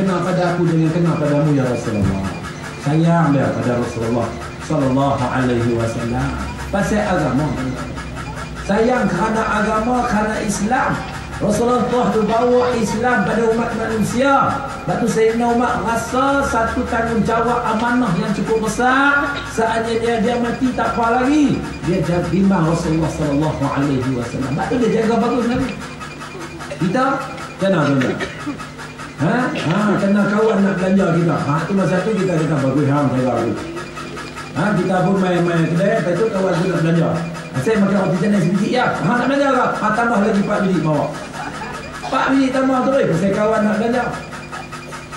kena pada aku dengan kena padamu ya Rasulullah. Sayang dia pada Rasulullah sallallahu alaihi wasallam. Pasal agama. Sayang kerana agama, kerana Islam. Rasulullah tu bawa Islam pada umat manusia. Lepas tu Sayyidina Umar rasa satu tanggungjawab amanah yang cukup besar. Saatnya dia mati tak apa lagi. Dia jaga bimbang Rasulullah sallallahu alaihi wasallam. Lepas tu dia jaga bagus lagi. Kita kena tuan-tuan. Kena kawan nak belanja kita. Tu masa tu kita bagus hang jaga aku. Kita pun main-main kedai, lepas tu kawan tu nak belanja. Saya makan roti canai sebiji ya. Nak belanja ke? Tambah lagi 4 biji bawa. 4 biji tambah tu saya kawan nak belanja.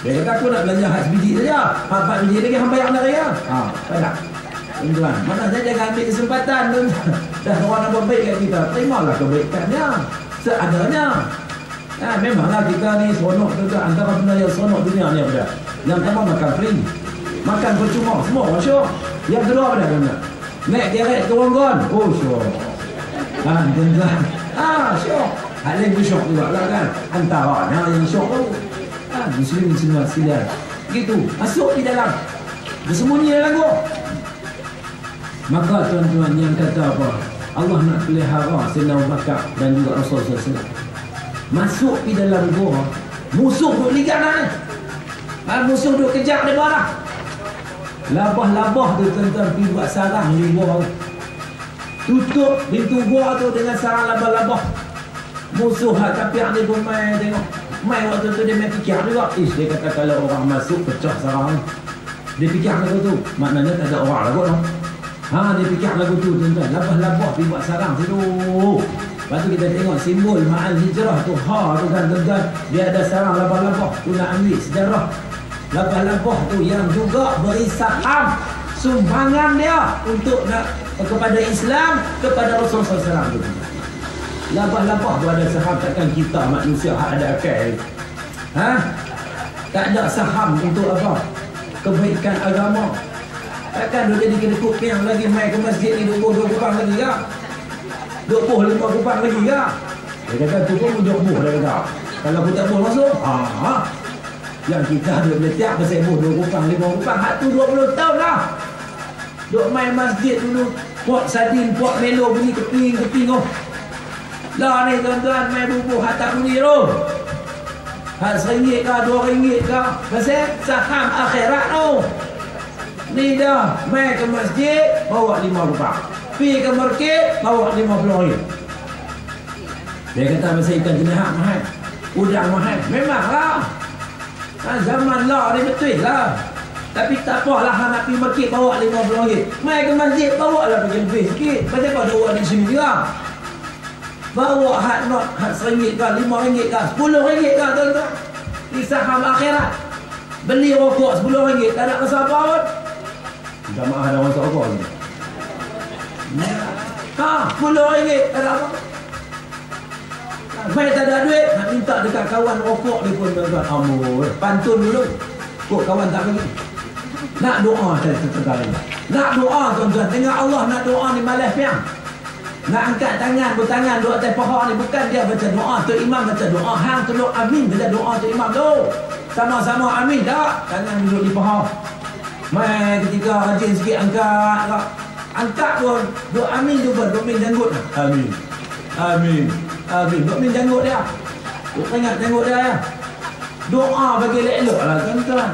Dia kata aku nak belanja hak sebiji saja. 4 biji lagi hang bayar nak ya. Tak. Tuan-tuan, mana saya jangan ambil kesempatan tu. Dah orang nak buat baik kat kita. Terimalah kebaikannya seadanya. Memanglah kita ni seronok tu antara benda yang seronok dunia ni apa? Yang pertama makan free. Makan percuma semua masyuk. Yang kedua apa dah? Naik kereta ke Wanggon. Oh syok. Tuan-tuan. Syok. Hal lain syok juga lah kan. Antaranya yang syok tu. Muslim semua silat. Gitu. Masuk di dalam. Bersembunyi dalam gua. Maka tuan-tuan yang kata apa? Allah nak pelihara Sayyidina Abu Bakar dan juga Rasulullah SAW. Masuk di dalam gua. Musuh duk ligat ni. Musuh duk kejar dia barang. Labah-labah tu tuan-tuan pergi buat sarang di gua. Tutup pintu gua tu dengan sarang labah-labah. Musuh tapi yang ni pun main tengok. Main waktu tu dia main fikir juga. Dia kata kalau orang masuk pecah sarang. Dia fikir lagu tu. Maknanya tak ada orang lagu tu. Dia fikir lagu tu tuan-tuan. Labah-labah pergi buat sarang situ. Lepas tu kita tengok simbol Ma'al Hijrah tu. Tu kan tuan-tuan. Dia ada sarang labah-labah. Tu nak ambil sejarah. Labah-labah tu yang juga beri saham sumbangan dia untuk nak kepada Islam, kepada Rasulullah SAW. Labah-labah tu ada saham. Takkan kita manusia ada akal. Tak ada saham untuk apa? Kebaikan agama. Takkan dia jadi kena kuping lagi main ke masjid ni 22 kupang lagi ke? 25 kupang lagi ke? Dia kata tu pun 20 dah kata. Kalau aku tak boleh masuk, yang kita duduk meletak pasal 2 kupang, 5 kupang. Hak tu 20 tahun lah. Duk main masjid dulu. Pot sardin, pot melo bunyi keping-keping. Lah ni tuan-tuan main bubuh hak tak bunyi tu. Hak RM1 ke RM2 ke. Pasal saham akhirat tu. Ni dah main ke masjid bawa 5 kupang. Pergi ke market bawa RM50. Dia kata pasal ikan jenis hak mahal. Udang mahal. Memanglah. Zaman lah ni betul lah. Tapi tak apalah hang nak pergi market bawa RM50. Mai ke masjid bawa lah pergi lebih sikit. Pasal apa ada orang di sini juga. Bawa hak not hak RM1 ke RM5 ke RM10 ke tuan-tuan. Di saham akhirat. Beli rokok RM10 tak nak rasa apa pun. Jamaah ada orang rokok ni. RM10 tak ada apa. Mai tak ada duit, nak minta dekat kawan rokok dia pun tuan-tuan. Pantun dulu. Kok kawan tak bagi. Nak doa sekali. Nak doa tuan-tuan. Tengok Allah nak doa ni malas piang. Nak angkat tangan, bertangan duduk atas paha ni. Bukan dia baca doa, tu imam baca doa. Hang tolong amin baca doa tu imam tu. Sama-sama amin tak? Tangan duduk di paha. Mai ketika rajin sikit angkat tak? Angkat pun duk amin juga, duk min janggut. Amin. Amin. Duk min janggut dia. Duk tengok janggut dia ya. Doa bagi elok-elok lah tuan-tuan.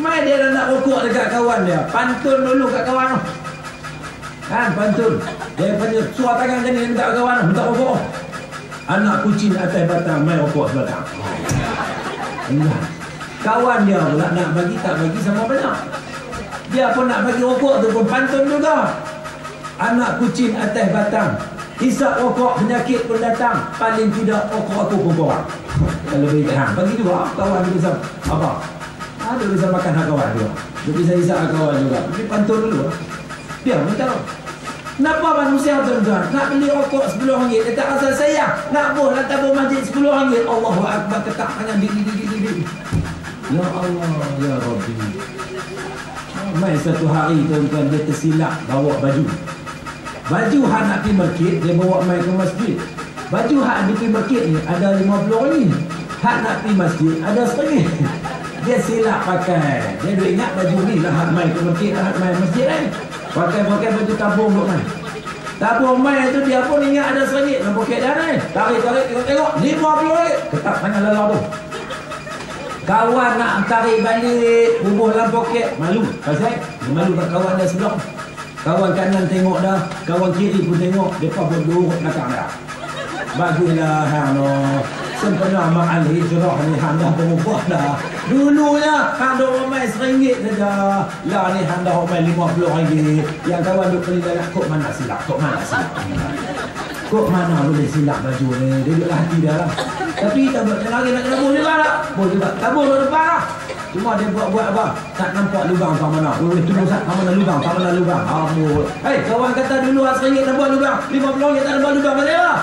Mai dia nak rokok dekat kawan dia. Pantun dulu kat kawan tu. Kan pantun. Dia panggil suar tangan macam ni minta kawan tu. Minta rokok. Anak kucing atas batang mai rokok sebatang. Kawan dia pula nak bagi tak bagi sama banyak. Dia pun nak bagi rokok tu pun pantun juga. Anak kucing atas batang. Hisap rokok penyakit pun datang. Paling tidak rokok aku pun korang. Kalau beri kat hang. Bagi juga kawan dia bisa apa? Dia bisa makan hak kawan juga. Dia bisa hisap hak kawan juga. Tapi pantun dulu. Dia pun tahu. Kenapa manusia tuan-tuan nak beli rokok RM10? Dia tak rasa sayang. Nak pun nak tabur masjid RM10. Allahu Akbar ketak tangan di. Ya Allah, ya Rabbi. Mai satu hari tuan-tuan dia tersilap bawa baju. Baju hak nak pergi market dia bawa mai ke masjid. Baju hak di pergi market ni ada RM50. Hak nak pergi masjid ada RM1. dia silap pakai. Dia duk ingat baju ni lah hak main ke masjid, hak main masjid kan. Pakai baju tabung duk main. Tabung main tu dia pun ingat ada RM1 dalam poket dia ni. Tarik tengok RM50. Ketak tangan lelah tu. Kawan nak tarik balik, bubuh dalam poket, malu. Pasal malu kat kawan dia sebelah. Kawan kanan tengok dah, kawan kiri pun tengok, depa berdua belakang dah. Bagilah hang no. Sempena ma'al hijrah ni hang dah berubah dah. Dulunya hang dah main RM1 saja. Lah ni hang dah main RM50. Yang kawan duk beli dalam kok mana silap, kok mana silap. Kok mana boleh silap baju ni. Dia duduk hati dia lah. Tapi tak buat lagi nak tabur juga tak? Boleh juga. Tabur ke depan lah. Cuma dia buat apa? Tak nampak lubang kat mana. Boleh tunggu kat mana lubang, kat mana lubang. Ampun. Kawan kata dulu RM1 tak buat lubang. RM50 tak buat lubang. Boleh lah.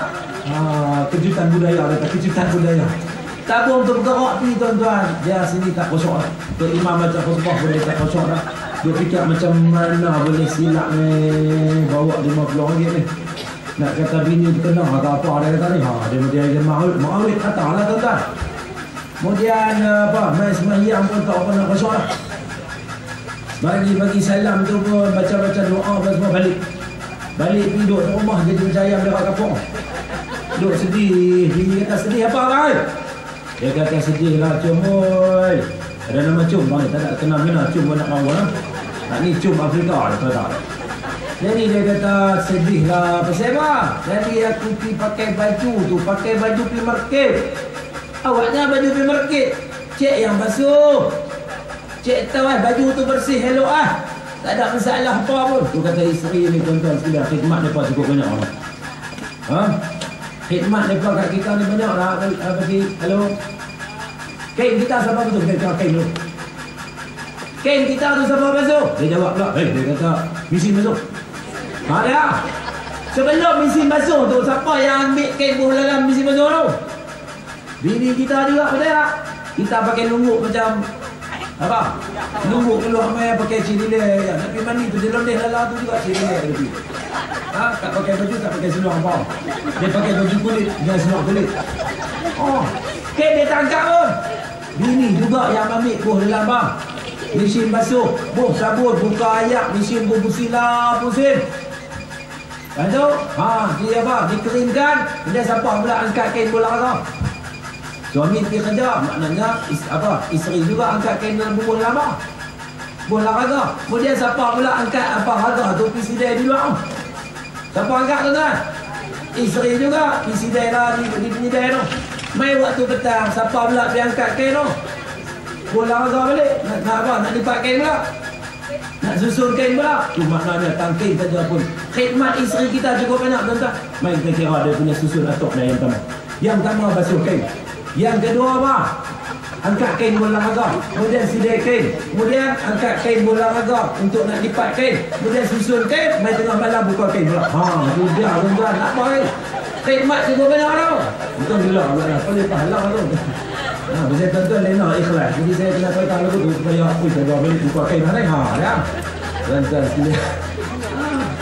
Kejutan budaya. Kejutan budaya. Tabur untuk bergerak ni tuan-tuan. Dia sini tak kosong lah. Tok Imam macam khutbah boleh tak kosong lah. Dia fikir macam mana boleh silap ni. Bawa RM50 ni. Nak kata bini terkenal atau apa dia kata ni. Dia ma'awit kata lah tuan-tuan. Kemudian main sembahyang pun tak apa nak kosong lah. Bagi salam tu pun baca-baca doa pun semua balik. Balik pergi duduk rumah jadi macam ayam dekat kapung. Duduk sedih. Bini kata sedih apa kan? Dia kata sedih lah Cum. Ada nama Cum bang. Tak nak kenal-kenal Cum pun nak kawan lah. Ni Cum Afrika dia kata. Jadi dia kata sedih lah. Pasal apa? Jadi aku pergi pakai baju tu. Pakai baju pergi market. Awaknya baju pergi market. Cik yang basuh. Cik tahu baju tu bersih elok ah. Tak ada masalah apa pun. Tu kata isteri ni tuan-tuan sekalian. Khidmat mereka cukup banyak orang. Khidmat mereka kat kita ni banyak lah. Bagi, hello. Kain kita siapa betul? Kita kain dulu. Kain kita tu siapa basuh? Dia jawab pula. Dia kata mesin basuh. Ada. Sebelum mesin basuh tu siapa yang ambil kain buah dalam mesin basuh tu? Bini kita juga betul tak? Kita pakai lungguk macam apa? Lungguk keluar main pakai cililai. Tapi mandi tu dia londeh lalah tu juga cililai tu. Tak pakai baju, tak pakai seluar apa. Dia pakai baju kulit dengan seluar kulit. Kain dia tangkap pun. Bini juga yang ambil buah dalam bang. Mesin basuh, buh sabun, buka ayak, mesin buh silap mesin. Lepas tu, dia apa? Dikeringkan, kemudian siapa pula angkat kain bola kau? Suami pergi kerja, maknanya isteri juga angkat kain dalam buah lama. Buah olahraga. Kemudian siapa pula angkat apa harga tu pergi sidai di luar. Siapa angkat tuan-tuan? Isteri juga pergi sidai lah di penyidai tu. Mai waktu petang, siapa pula pergi angkat kain tu? Buah olahraga balik. Nak apa? Nak lipat kain pula. Nak susun kain pula. Tu maknanya tangkain saja pun. Khidmat isteri kita cukup banyak tuan-tuan. Mai kita kira dia punya susun atok dah yang pertama. Yang pertama basuh kain. Yang kedua apa? Angkat kain bola olahraga. Kemudian sidai kain. Kemudian angkat kain bola olahraga untuk nak lipat kain. Kemudian susun kain. Mai tengah malam buka kain pula. Tu dia tuan-tuan. Nak apa kain? Khidmat cukup banyak tau. Betul gila. Boleh pahala tu. Bila tuan-tuan lena ikhlas. Jadi saya kena kata lagu tu supaya saya bawa balik buka kain mana. Ya. Tuan-tuan sekalian.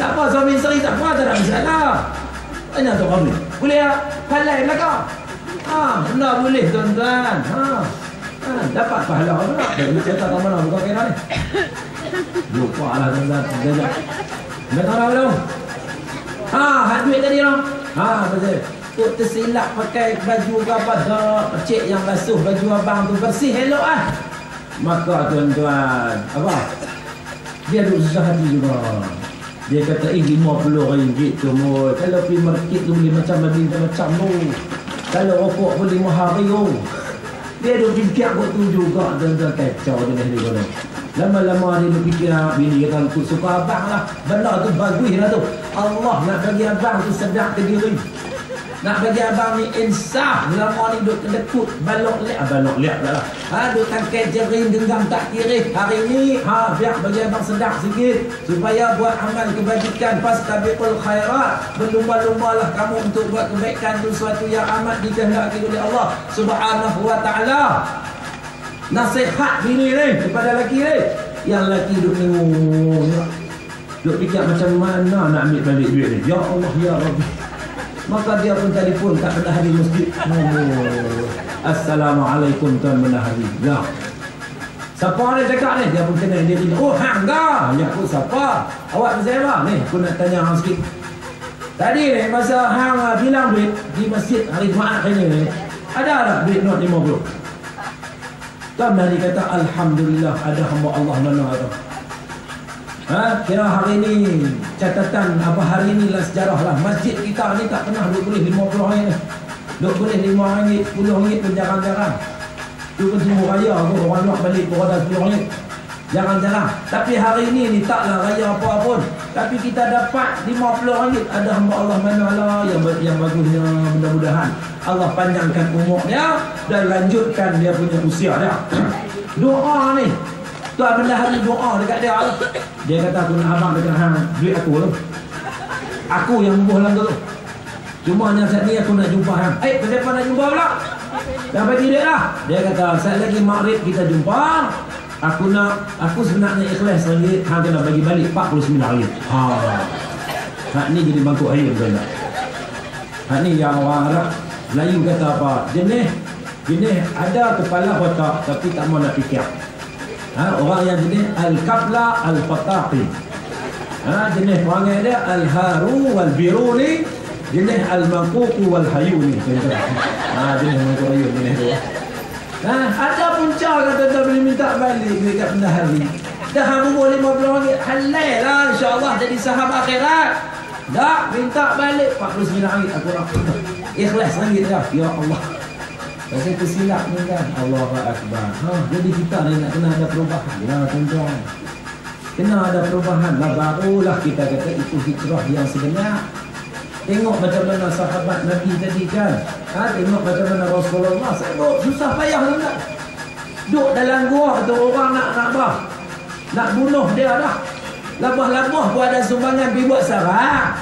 Tak apa suami isteri tak apa, tak ada masalah. Tanya tu kami. Boleh tak? Halai belakang. Benar boleh tuan-tuan. Dapat pahala pula. Dia cerita kat mana buka kain ni. Lupa lah tuan-tuan. Dah tahu belum? Hak duit tadi no. Betul. Tok tersilap pakai baju ke apa dah. Cik yang basuh baju abang tu bersih elok ah. Maka tuan-tuan, apa? Dia duduk susah hati juga. Dia kata RM50 tu mul. Kalau pergi market tu beli macam-macam tu. Kalau rokok pun RM5. Dia duduk fikir kot tu juga. Tuan-tuan kacau dia ni. Lama-lama dia duduk fikir bini kata aku suka abang lah. Benda tu bagus lah tu. Allah nak bagi abang tu sedap ke diri. Nak bagi abang ni insaf. Lama ni duduk kedekut. Balok liat dah lah. Duduk tangkai jering genggam tak kira. Hari ni biar bagi abang sedap sikit. Supaya buat amal kebajikan. Fastabiqul khairat. Berlumba-lumba lah kamu untuk buat kebaikan tu. Suatu yang amat dikehendaki oleh Allah Subhanahu wa ta'ala. Nasihat bini ni kepada lelaki ni. Yang lelaki duduk tengok. Duduk fikir macam mana nak ambil balik duit ni. Ya Allah, Ya Rabbi. Maka dia pun telefon kat bendahari masjid. Assalamualaikum tuan bendahari. Ya. Siapa ni cakap ni? Dia pun kena dia tanya. Oh, hang dah. Ya, aku siapa? Awak pasal apa? Ni, aku nak tanya hang sikit. Tadi ni, masa hang bilang duit di masjid hari Jumaat ni, ada tak duit not 50? Tuan Mari kata, Alhamdulillah ada hamba Allah mana ada. Kira hari ni catatan apa hari ni lah sejarah lah. Masjid kita ni tak pernah duit boleh 50 ringgit. Duit boleh 5 ringgit, 10 ringgit pun jarang-jarang. Tu pun semua raya tu orang nak balik berada 10 ringgit. Jarang-jarang. Tapi hari ni taklah raya apa pun. Tapi kita dapat 50 ringgit. Ada hamba Allah mana lah yang bagusnya, mudah-mudahan Allah panjangkan umur dia dan lanjutkan dia punya usia dia. Doa ni Tuan benda hari doa dekat dia lah. Dia kata aku nak abang dekat hang duit aku tu. Aku yang membuh lang tu. Cuma yang saat ni aku nak jumpa hang. Kenapa nak jumpa pula? Dah bagi duit lah. Dia kata saat lagi maghrib kita jumpa. Aku sebenarnya ikhlas ringgit. Hang kena bagi balik 49 ringgit. Hak ni jadi bangkuk air betul tak? Hak ni yang orang Arab Melayu kata apa? Jenis ada kepala otak tapi tak mau nak fikir. Orang yang jenis al-kabla al-fataqi. Jenis perangai dia al-haru wal-biruni. Jenis al-manququ wal-hayuni. Jenis manquq hayun jenis tu. Ada punca kata dia boleh minta balik dekat benda hari. Dah hambu 50 ringgit halal lah insya-Allah jadi sahab akhirat. Dah minta balik 49 ringgit aku nak. Ikhlas ringgit dah. Ya Allah. Pasal tersilap ni kan. Allahu Akbar. Jadi kita ni nak kena ada perubahan lah tuan-tuan. Kena ada perubahan lah. Barulah kita kata itu hijrah yang sebenar. Tengok macam mana sahabat Nabi tadi kan. Tengok macam mana Rasulullah. Susah payah lah tak. Duduk dalam gua tu orang nak bunuh dia dah. Labah-labah pun ada sumbangan pergi buat sarang.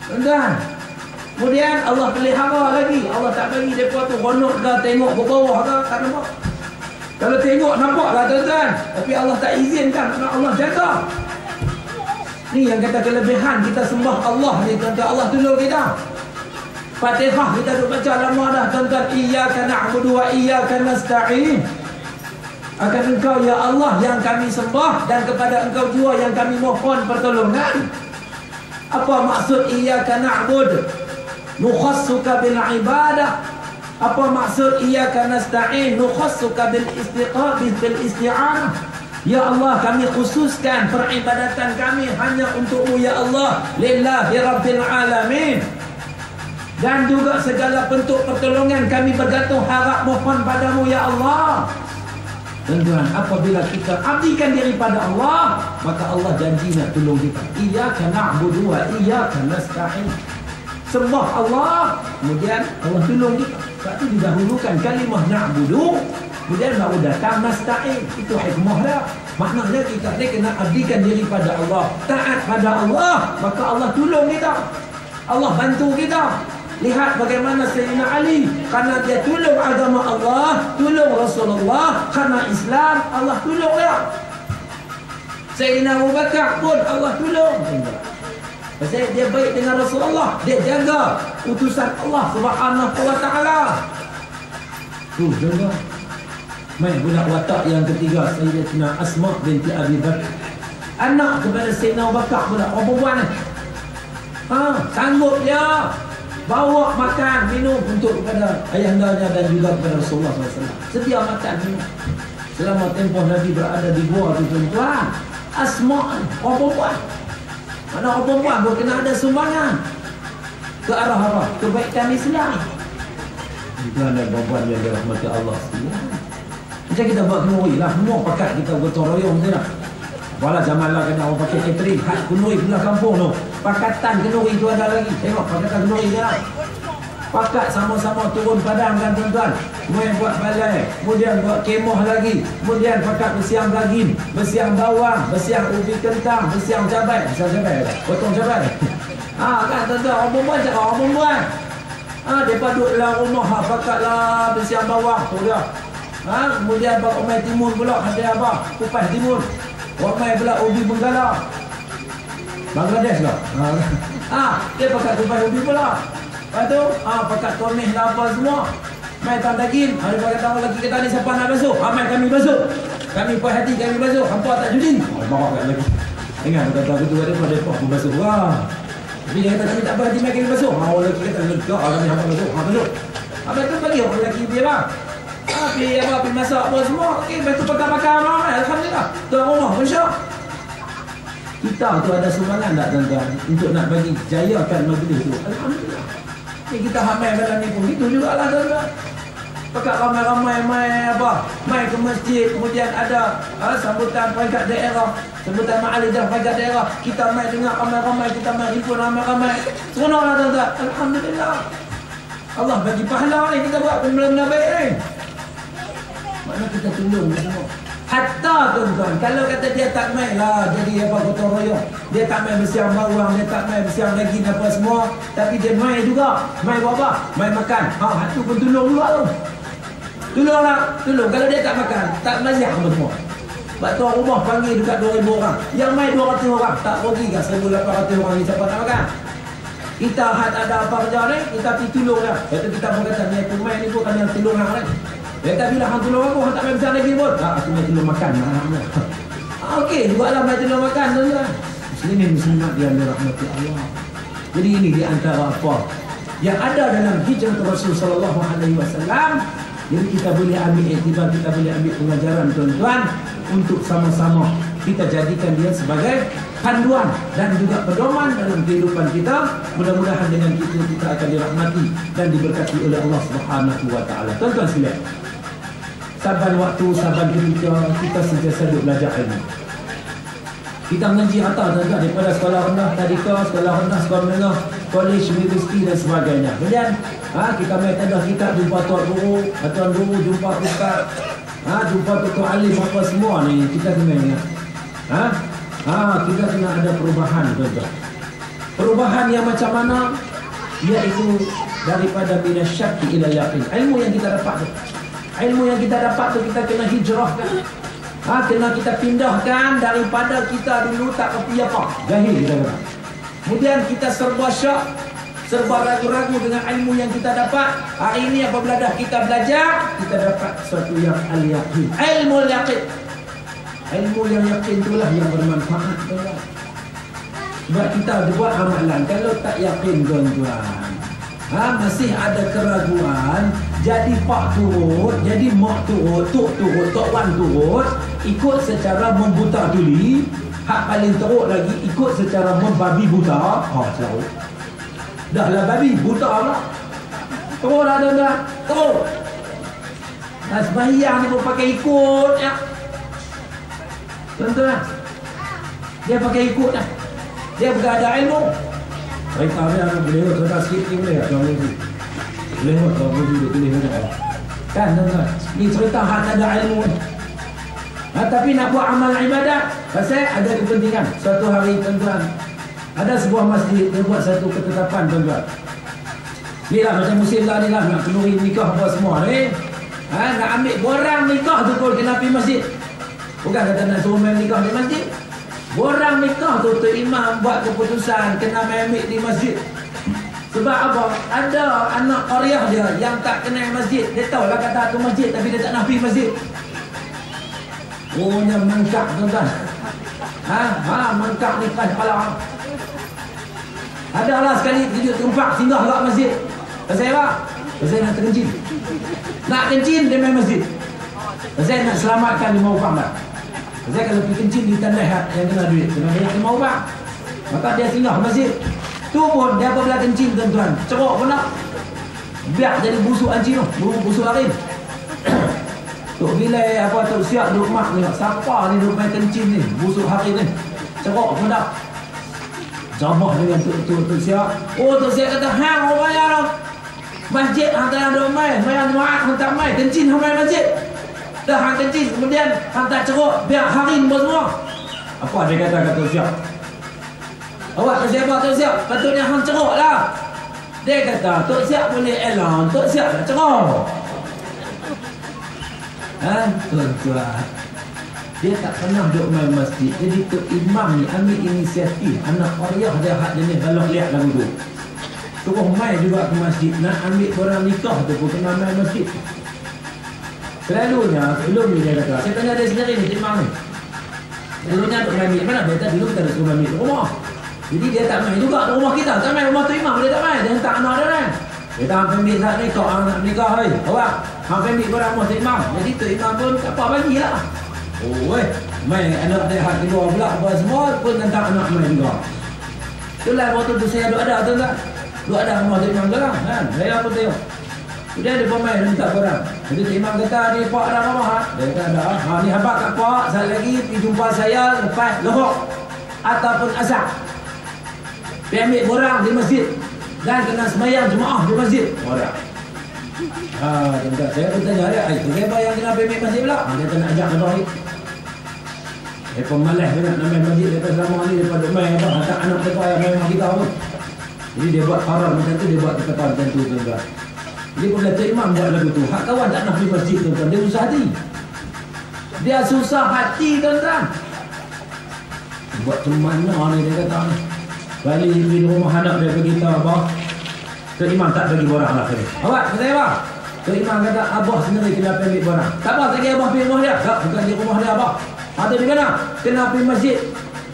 Tuan-tuan. Kemudian Allah pelihara lagi. Allah tak bagi mereka tu ronok ke tengok ke bawah ke. Tak nampak. Kalau tengok nampak lah tuan-tuan. Tapi Allah tak izinkan. Allah jaga. Ni yang kata kelebihan kita sembah Allah ni tuan-tuan. Allah tolong kita. Fatihah kita duk baca lama dah tuan-tuan. Iyyaka na'budu wa iyyaka nasta'in. Akan engkau ya Allah yang kami sembah. Dan kepada engkau jua yang kami mohon pertolongan. Apa maksud iyyaka na'bud? Nukhassuka bil ibadah. Apa maksud iyyaka nasta'in? Nukhassuka bil isti'anah. Ya Allah, kami khususkan peribadatan kami hanya untukmu ya Allah. Lillahi rabbil alamin. Dan juga segala bentuk pertolongan kami bergantung harap mohon padamu ya Allah. Tuan-tuan, apabila kita abdikan diri pada Allah, maka Allah janji nak tolong kita. Iyyaka na'budu wa iyyaka nasta'in. Sembah Allah, kemudian Allah tolong kita. Sebab itu didahulukan kalimah na'budu, kemudian baru datang nasta'in. Itu hikmah dia. Maknanya kita ni kena abdikan diri pada Allah. Taat pada Allah, maka Allah tolong kita. Allah bantu kita. Lihat bagaimana Sayyidina Ali, karena dia tolong agama Allah, tolong Rasulullah, karena Islam Allah tolong dia. Sayyidina Abu Bakar pun Allah tolong. Pasal dia baik dengan Rasulullah, dia jaga utusan Allah Subhanahu wa taala. Jaga. Mai budak watak yang ketiga Sayyidatina Asma binti Abi Bakar. Anak kepada Sayyidina Abu Bakar budak perempuan ni. Sanggup dia bawa makan minum untuk kepada ayahandanya dan juga kepada Rasulullah SAW. Sedia makan minum selama tempoh Nabi berada di gua tu tuan-tuan. Asma orang perempuan. Mana orang perempuan pun kena ada sumbangan ke arah apa? Kebaikan Islam. Tuan dan perempuan yang dirahmati Allah sekalian. Macam kita buat kenuri lah. Semua pakat kita gotong royong je lah. Walau zaman lah kena orang pakai catering. Hat kenuri belah kampung tu. Pakatan kenuri tu ada lagi. Tengok pakatan kenuri je lah. Pakat sama-sama turun padang kan tuan-tuan. Kemudian buat balai. Kemudian buat kemah lagi. Kemudian pakat bersiang daging. Bersiang bawang. Bersiang ubi kentang. Bersiang cabai. Bersiang cabai. Potong cabai. Kan tuan-tuan. Orang perempuan cakap orang perempuan. Mereka duduk dalam rumah. Pakatlah bersiang bawang. Tu dia. Kemudian buat omai timun pula. Ada apa? Kupas timun. Omai pula ubi benggala. Bangladesh lah. Dia pakat kupas ubi pula. Lepas tu, pakat tumis lah apa semua. Mai tak daging. Dia pakat tahu lagi kita ni siapa nak basuh. Mai kami basuh. Kami puas hati kami basuh. Hampa tak judi. Bawa kat lagi. Ingat kata aku tu ada pada basuh. Wah. Tapi dia kata kami tak puas hati main kami basuh. Orang lelaki kata lega kami hampa basuh. Basuh. Habis tu bagi orang lelaki dia lah. Pergi masak apa semua. Lepas tu pakar-pakar orang. Alhamdulillah. Tuan rumah Masya. Kita tu ada sumbangan tak tuan-tuan untuk nak bagi jayakan majlis tu. Alhamdulillah. Ni kita hamil dalam ni pun gitu jugalah tuan-tuan. Pakat ramai-ramai mai ke masjid, kemudian ada sambutan peringkat daerah, sambutan ma'alidah peringkat daerah. Kita mai dengar ramai-ramai, kita mai himpun ramai-ramai. Seronoklah tuan-tuan. Alhamdulillah. Allah bagi pahala ni kita buat benda-benda baik ni. Mana kita tolong semua. Hatta tuan-tuan, kalau kata dia tak main lah jadi apa gotong royong, dia tak main bersiang bawang, dia tak main bersiang daging apa semua, tapi dia main juga. Main buat apa? Main makan. Hatu pun tolong juga tu. Tolonglah, tolong. Kalau dia tak makan, tak maziah apa semua. Sebab tuan rumah panggil dekat 2,000 orang, yang main 200 orang, tak rugi kan 1,800 orang ni siapa nak makan? Kita ada apa kerja ni, kita pergi tolong lah. Lepas tu kita pun kata, ni aku main ni pun kena tolong orang ni. Dia tak bilang hang tolong aku, hang tak main besar lagi pun. Aku main tolong makan. Okey, buatlah main tolong makan tuan-tuan. Muslimin muslimat yang dirahmati Allah. Jadi ini di antara apa yang ada dalam hijrah Rasul sallallahu alaihi wasallam. Jadi kita boleh ambil iktibar, kita boleh ambil pengajaran tuan-tuan untuk sama-sama kita jadikan dia sebagai panduan dan juga pedoman dalam kehidupan kita. Mudah-mudahan dengan itu kita akan dirahmati dan diberkati oleh Allah Subhanahu wa taala. Tuan-tuan sekalian, saban waktu, saban ketika kita sentiasa duduk belajar ilmu. Kita mengaji rata tuan-tuan daripada sekolah rendah, tadika, sekolah rendah, sekolah menengah, kolej, universiti dan sebagainya. Kemudian kita main tadah kitab, jumpa tuan guru, jumpa ustaz, jumpa tuan alim apa semua ni kita kena ingat. Kita kena ada perubahan tuan-tuan. Perubahan yang macam mana? Iaitu daripada minasyaki ila yaqin. Ilmu yang kita dapat tu, ilmu yang kita dapat tu kita kena hijrahkan. Kena kita pindahkan daripada kita dulu tak kerti apa, jahil kita kata. Kemudian kita serba syak, serba ragu-ragu dengan ilmu yang kita dapat. Hari ini apabila dah kita belajar, kita dapat sesuatu yang al-yaqin, ilmu al-yaqin. Ilmu yang yakin itulah yang bermanfaat tuan-tuan. Sebab kita buat amalan, kalau tak yakin tuan-tuan, masih ada keraguan, jadi pak turut, jadi mak turut, tok turut, tok wan turut, ikut secara membuta tuli. Hak paling teruk lagi, ikut secara membabi buta. Selalu dah lah babi buta pula. Teruk lah tuan-tuan, teruk. Sembahyang ni pun pakai ikut ya. Tuan-tuan, dia pakai ikut dah. Dia berada ilmu. Mereka ni boleh cerita sikit ni boleh tak? Boleh tak? Boleh tulis macam kan tuan-tuan? Ni cerita hak tak ada ilmu ni. Tapi nak buat amal ibadat, pasal ada kepentingan. Suatu hari tuan-tuan, ada sebuah masjid, dia buat satu ketetapan tuan-tuan. Ni lah macam musim lah ni lah, nak kenduri nikah apa semua ni. Nak ambil borang nikah tu pun kena pergi masjid. Bukan kata nak suruh main nikah di masjid. Borang nikah tu imam buat keputusan kena main ambil di masjid. Sebab apa? Ada anak qaryah dia yang tak kenal masjid. Dia tahu lah kata tu masjid tapi dia tak nak pergi masjid. Ohnya mangkak tuan-tuan. Mangkak nikah kepala. Adalah sekali 7 tempat singgah kat masjid. Pasal apa? Pasal nak terkencing. Nak kencing dia main masjid. Pasal nak selamatkan 5 orang dah. Pasal kalau pergi kencing di tanah yang kena duit, kena bayar 5 orang. Maka dia singgah masjid. Tu pun dia apabila kencing tuan-tuan, ceruk pun nak. Biar jadi busuk anjing tu, busuk harim. Tok bila apa tok siap duk mak ni, siapa ni duk main kencing ni, busuk harim ni. Ceruk pun dah. Jabah dengan tok siap. Tok siap kata, "Hang orang bayar dah. Masjid hang tak ada main, bayar muat hang tak main, kencing hang main masjid." Dah hang kencing, kemudian hang tak ceruk, biar harim semua. Apa dia kata siap? Awak siapa Tok Siap? Patutnya hang ceruk lah. Dia kata Tok Siap boleh elang, Tok Siap nak ceruk. Tuan-tuan, dia tak pernah duduk main masjid. Jadi Tok Imam ni ambil inisiatif. Anak qaryah dia hak jenis balok lihat lagu tu, suruh main juga ke masjid. Nak ambil orang nikah tu pun kena main masjid. Selalunya sebelum ni dia kata, saya tanya dia sendiri ni, Dulunya duk main mana? Biasa dulu kita ada suruh main rumah. Jadi dia tak main juga rumah kita. Tak main rumah tu imam dia tak main. Dia hantar anak dia kan. Dia tak ambil saat ni kau anak nikah hai. Awak ambil barang rumah tu imam. Jadi tu imam pun tak apa bagilah. Oh weh, main anak dia hak keluar pula apa semua pun hantar anak main juga. Itulah waktu tu saya ada tu tak? Duk ada rumah tu imam tu kan. Saya pun tengok. Dia ada pemain minta barang. Jadi imam kata ni pak ada rumah. Dia kata ada. Ni habaq kat pak. Sekali lagi pergi jumpa saya lepas lohok ataupun asar. Dia ambil borang di masjid dan kena sembahyang jemaah di masjid. Borang. Saya pun tanya dia, kenapa yang kena ambil masjid pula? Dia kena ajak ke bawah. Dia pemalas dia nak main masjid daripada selama ni daripada main apa hantar anak kita yang main kita pun. Jadi dia buat haram macam tu, dia buat ketetapan macam tu tuan-tuan. Dia pun kata imam buat lagu tu. Hak kawan tak nak pergi masjid tuan-tuan, dia susah hati. Dia susah hati tuan-tuan. Buat macam mana ni dia kata ni. Balik di rumah anak dia beritahu apa? Tok Imam tak bagi borang lah tadi. Awak kata apa? Tok Imam kata abah sendiri kena ambil borang. Tak apa, saya abah pergi rumah dia. Tak, bukan di rumah dia abah. Ada di mana? Kena pergi masjid.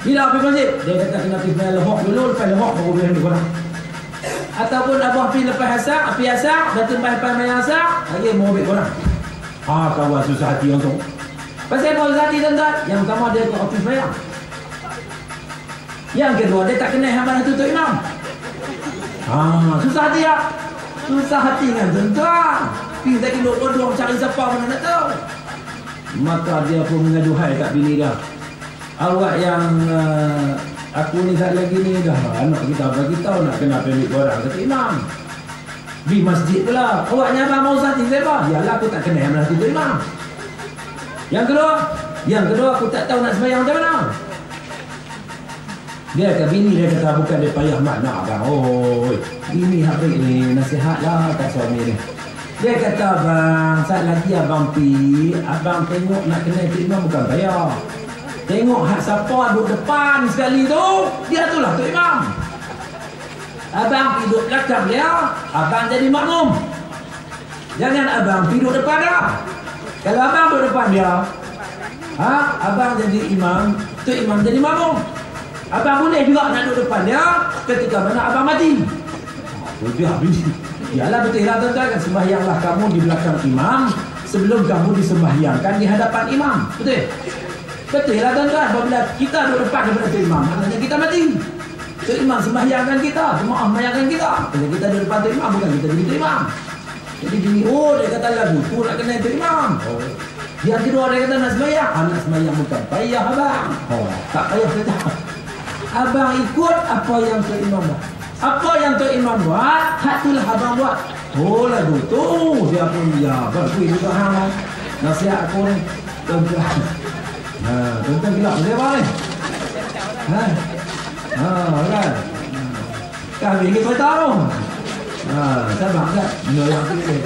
Bila pergi masjid? Dia kata kena pergi lohok dulu, lepas lohok baru boleh ambil borang. Ataupun abah pergi lepas asak, pergi asak, dah lepas main asak, lagi mau ambil borang. Kawan susah hati orang tu. Pasal apa susah hati tuan-tuan? Yang pertama dia ke ofis bayar. Yang kedua, dia tak kenal hamba tutup imam. Susah hati ya. Susah hati kan tuan-tuan. Pergi lagi duduk cari siapa mana nak tahu. Maka dia pun mengaduhai kat bini dia. Awak yang aku ni saat lagi ni dah anak kita bagi tahu nak kena ambil borang kata imam. Di masjid pula. Awaknya abang mau usah hati saya apa? Yalah aku tak kenal hamba tutup imam. Yang kedua aku tak tahu nak sembahyang macam mana. Dia kata bini dia kata bukan dia payah makna abang. Bini habis ni nasihatlah kat suami ni. Dia kata abang, saat lagi abang pi, abang tengok nak kena imam bukan payah. Tengok hak siapa duduk depan sekali tu, dia tu lah tu imam. Abang pergi duduk belakang dia, abang jadi makmum. Jangan abang pergi duduk depan dia. Kalau abang duduk depan dia, abang jadi imam, tu imam jadi makmum. Abang boleh juga nak duduk depan dia ketika mana abang mati. Dia habis. Yalah betul lah tuan-tuan kan, sembahyanglah kamu di belakang imam sebelum kamu disembahyangkan di hadapan imam. Betul? Betul lah tuan-tuan. Apabila kita duduk depan daripada imam, maknanya kita mati. So imam sembahyangkan kita, jemaah sembahyangkan kita. Kalau kita duduk depan imam, bukan kita jadi imam. Jadi gini, dia kata lagu tu nak kena itu imam. Yang kedua dia kata nak sembahyang. Nak sembahyang bukan payah abang. Tak payah kata. Abang ikut apa yang tu imam buat. Apa yang tu imam buat, hak itulah abang buat. Lagu tu dia pun ya berkuih juga hang. Nasihat aku ni. Tuan-tuan. Tuan-tuan gelap dia apa ni? Kan. Kami ni kau tahu. Sabar tak? Benda yang tu ni.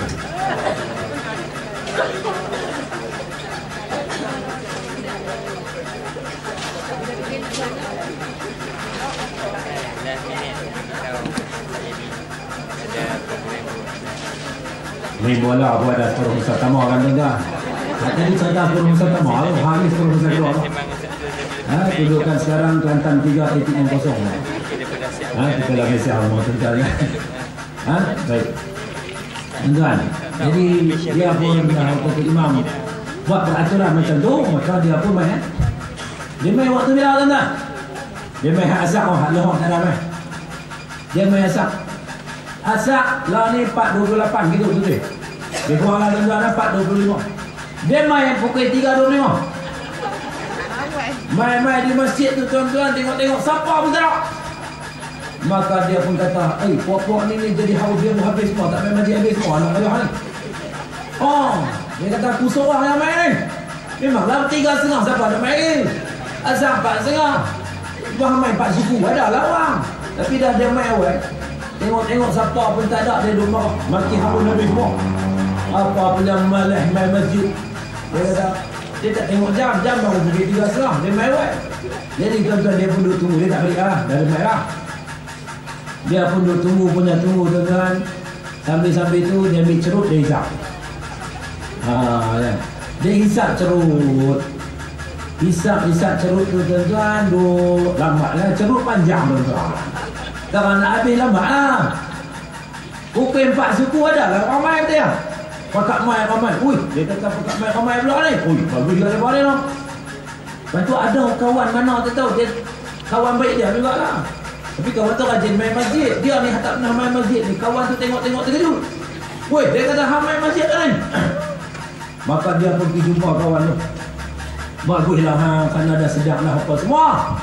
Ni bola buat dah seluruh Ustaz Tamar kan tuan-tuan. Tadi saya seluruh Ustaz Tamar, hari seluruh Ustaz Tamar. Kedudukan sekarang Kelantan 3 ATM kosong. Kita dah biasa mau tuan-tuan ya. Baik. Tuan-tuan, jadi dia pun ketua imam buat peraturan macam tu, maka dia pun main. Dia main waktu bila tuan-tuan? Dia main hak asak, hak lohok tak ada main. Dia main asak. Asak lah ni 4.28 gitu betul. Dia buang lah tuan-tuan 4.25. Dia main pukul 3.25. Main-main di masjid tu tuan-tuan, tengok-tengok siapa pun tak. Maka dia pun kata, puak-puak ni jadi haus dia habis semua, tak main masjid habis semua anak ayah ni. Dia kata aku seorang yang main ni. Memanglah 3.30 siapa nak main. Asak 4.30. Buang main 4 suku, ada lah orang. Tapi dah dia main awal. Tengok-tengok siapa pun tak ada, dia duduk marah. Maki habis habis semua. Apa pula malah main masjid. Dia kata, dia tak tengok jam baru pukul 3.30. Dia main awal. Jadi tuan-tuan dia pun duduk tunggu. Dia tak balik lah, dah main lah. Dia pun duduk tunggu, punya tunggu tuan-tuan. Sambil-sambil tu dia ambil cerut, dia hisap. Dia hisap cerut. Hisap cerut tu tuan-tuan, lambat lah, cerut panjang tuan-tuan. Kalau nak habis lambat lah. Pukul 4 suku ada lah, ramai betul ya? Pakat mai ramai. Ui, dia kata pakat mai ramai pula ni. Ui, bagus juga lepas ni lah. Lepas tu ada kawan mana tu tahu, dia kawan baik dia juga lah. Tapi kawan tu rajin main masjid. Dia ni tak pernah main masjid ni. Kawan tu tengok-tengok terkejut. Ui, dia kata hang main masjid ni. Maka dia pergi jumpa kawan tu. Baguslah hang, sana dah sedap lah apa semua.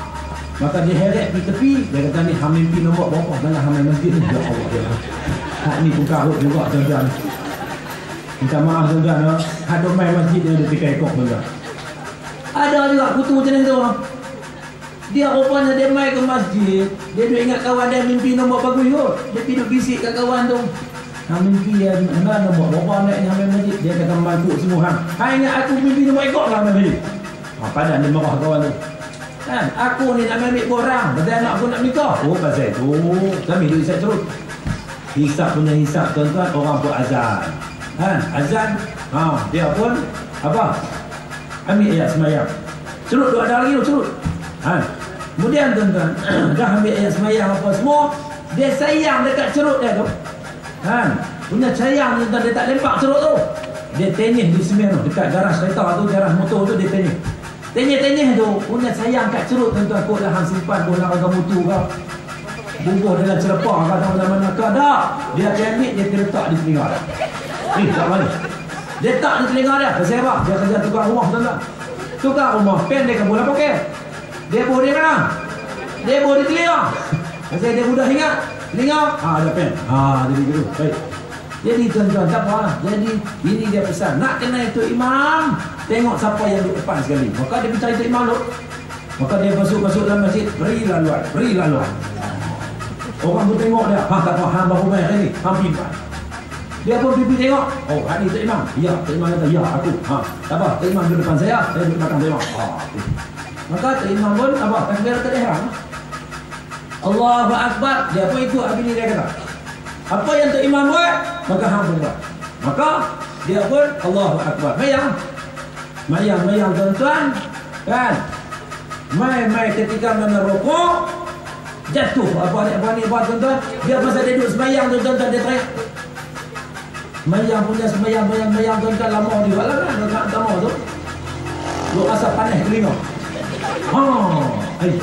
Maka dia heret pergi tepi. Dia kata ni hang mimpi nombor berapa dalam hang main masjid ni. Ya Allah dia. Hak ni pun karut juga tuan-tuan. Minta maaf tuan-tuan. Hak tu main masjid dia ada tiga ekor tuan-tuan. Ada juga kutu macam ni tu. Dia rupanya dia main ke masjid. Dia duk ingat kawan dia mimpi nombor bagus kot. Dia pergi duk bisik kat kawan tu. Hang mimpi dia mana nombor berapa naik ni hang main masjid. Dia kata mangkuk semua hang. Hang ingat aku mimpi nombor ekor lah main masjid. Padahal dia marah kawan tu. Kan, aku ni nak ambil borang. Pasal anak aku nak nikah. Oh, pasal tu. Kami duk hisap cerut. Hisap punya hisap tuan-tuan, orang pun azan. Kan, azan. Dia pun apa? Ambil ayat semayang. Cerut tu ada lagi tu cerut. Kemudian tuan-tuan, dah ambil ayat semayang apa semua, dia sayang dekat cerut dia tu. Punya sayang tuan-tuan, dia tak lempak cerut tu. Dia tenyih di semen tu, dekat garaj kereta tu, garaj motor tu dia tenyih. Tenyih-tenyih tu, punya sayang kat cerut tuan-tuan, kau dah hang simpan, kau nak harga mutu ke? Bubuh dalam celepah ke, mana-mana ke, tak. Dia ambil, dia letak di telinga dia. Tak mana? Dia tak di telinga dia. Pasal apa? Dia kerja tukang rumah tuan-tuan. Tukang rumah, pen dia kan boleh pakai. Dia bawa di mana? Dia bawa di telinga. Pasal dia mudah ingat. Telinga, ada pen. Jadi gitu. Baik. Jadi tuan-tuan, tak apa. Jadi ini dia pesan. Nak kenal itu imam, tengok siapa yang duduk depan sekali. Maka dia percaya itu imam tu. Maka dia masuk dalam masjid. Beri laluan. Orang pun tengok dia. Tak apa, hang baru main hari ni. Hang pimpin. Dia pun pergi tengok. Oh, hari ni Tok Imam. Ya, Tok Imam kata, ya aku. Tak apa, Tok Imam duduk depan saya duduk belakang Tok Imam. Maka Tok Imam pun apa? Takbiratul ihram. Allahu Akbar. Dia pun ikut habis ni dia kata. Apa yang Tok Imam buat, maka hang pun buat. Maka dia pun Allahu Akbar. Mayang tuan-tuan. Kan? Mai ketika mana rukuk jatuh apa ni buat tuan-tuan. Dia masa dia duduk sembahyang tuan-tuan, dia teriak. Sembahyang tuan-tuan, lama juga lah kan rakaat pertama tu. Lu rasa panas telinga.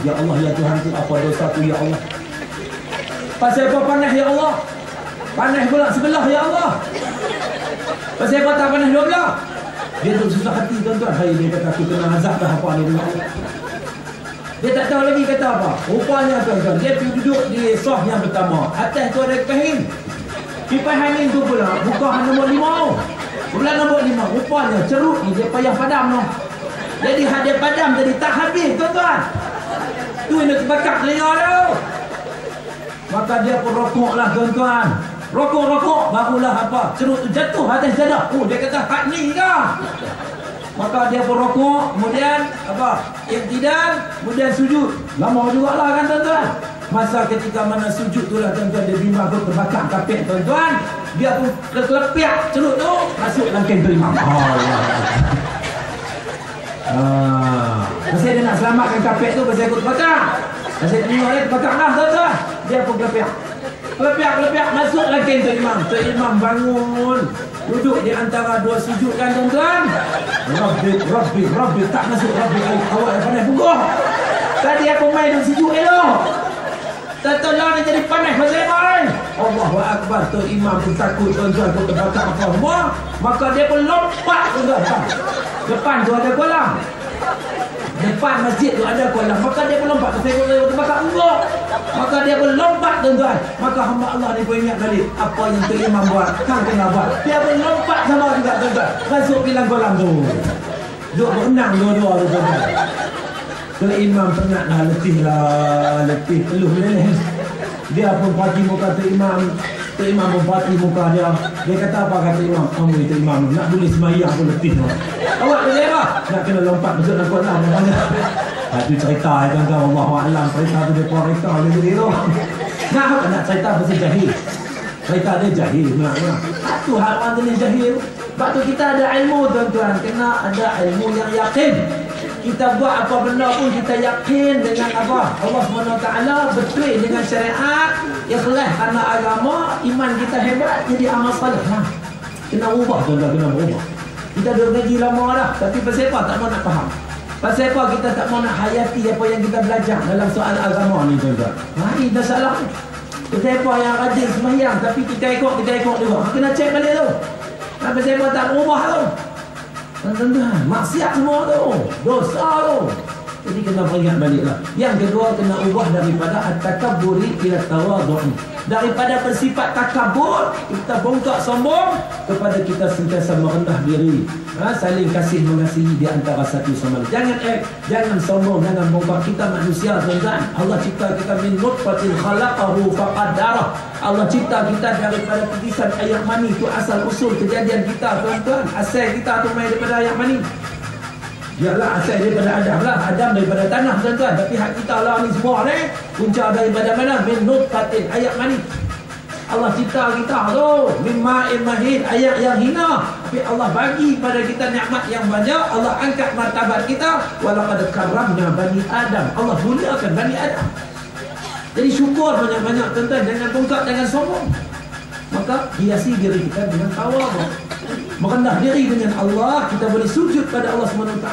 Ya Allah ya Tuhan tu, apa dosa tu ya Allah. Pasal apa panas ya Allah? Panas pula sebelah ya Allah. Pasal apa tak panas dua belah? Dia tu susah hati tuan-tuan. Hai, dia kata aku kena azab dah apa ni dulu. Dia tak tahu lagi kata apa. Rupanya tuan-tuan, dia pergi duduk di saf yang pertama. Atas tu ada kain. Kipas angin tu pula buka nombor 5. Pula nombor 5. Rupanya cerut ni dia payah padam tu. Jadi dia padam jadi tak habis tuan-tuan. Tu yang terbakar telinga tu. Maka dia pun rokok lah tuan-tuan. Rokok barulah apa? Cerut tu jatuh atas jadah. Dia kata hak ni ke? Maka dia pun rokok, kemudian apa? Iktidal, kemudian sujud. Lama jugalah kan tuan-tuan. Masa ketika mana sujud tu lah tuan-tuan, dia bimbang tu terbakar kapek tuan-tuan. Dia pun terlepiak cerut tu masuk dalam kantor imam. Pasal dia nak selamatkan kapek tu, pasal aku terbakar. Pasal tengok dia terbakar lah tuan-tuan. Dia pun Lepiak masuk dalam kantor imam. Tok Imam bangun, duduk di antara dua sujud kan tuan-tuan. Rabbi tak masuk Rabbi. Awak yang panas bukuh. Tadi aku main duduk sujud elok. Tolong dia jadi panas pasal apa ni? Allahu Akbar. Tok Imam pun takut tuan-tuan, pun terbakar apa semua. Maka dia pun lompat tuan-tuan. Depan tu ada kolam. Depan masjid tu ada kolam. Maka dia pun lompat. Pasal dia terbakar ungguk. Maka dia pun lompat tuan-tuan. Maka hamba Allah ni pun ingat balik apa yang Tok Imam buat, hang kena buat. Dia pun lompat sama juga tuan-tuan. Masuk bilang kolam tu. Duk berenang dua-dua tu tuan-tuan. Tok Imam penat lah, letih peluh ni. Dia pun pagi muka Tok Imam. Tok Imam pun pagi muka dia. Dia kata apa kata Imam? Kamu Tok Imam nak boleh semayang pun letih tu. Awak boleh apa? Nak kena lompat masuk dalam kolam namanya. Itu cerita tuan-tuan, Allahu'alam. Cerita tu dia koreka dia sendiri tu. Nak cerita pasal jahil. Cerita dia jahil. Itu hal orang jenis jahil. Sebab tu kita ada ilmu tuan-tuan. Kena ada ilmu yang yakin. Kita buat apa benda pun kita yakin dengan apa? Allah SWT betul dengan syariat, ikhlas karena agama, iman kita hebat, jadi amal saleh lah. Kena ubah tuan-tuan, kena berubah. Kita dah ngaji lama dah, tapi pasal apa tak mau nak faham? Pasal apa kita tak mau nak hayati apa yang kita belajar dalam soal agama ni tuan-tuan? Ini dah salah. Pasal apa yang rajin sembahyang tapi kita ikut juga. Kena cek balik tu. Pasal apa tak berubah tu? Tuan-tuan, maksiat semua tu, dosa tu. Jadi kena ingat baliklah. Yang kedua, kena ubah daripada at-takabburi ila tawadhu'. Daripada bersifat takabur, kita bongkak sombong, kepada kita sentiasa merendah diri, saling kasih mengasihi di antara satu sama lain. Jangan sombong, jangan bongkak. Kita manusia tuan-tuan. Allah cipta kita min nutfatin khalaqahu faqaddara. Allah cipta kita daripada titisan air mani. Itu asal usul kejadian kita tuan-tuan. Asal kita tu main daripada air mani. Yalah, asal daripada Adam lah. Adam daripada tanah tuan-tuan. Tapi hak kita lah ni semua ni punca daripada mana? Min nutfatin, ayat mani. Allah cipta kita tu min ma'in mahin, ayat yang hina. Tapi Allah bagi pada kita nikmat yang banyak. Allah angkat martabat kita. Walaqad karramna bani Adam. Allah muliakan bani Adam. Jadi syukur banyak-banyak tuan-tuan. Jangan bongkak, jangan sombong. Maka hiasi diri kita dengan tawadhu. Merendah diri dengan Allah, kita boleh sujud pada Allah SWT.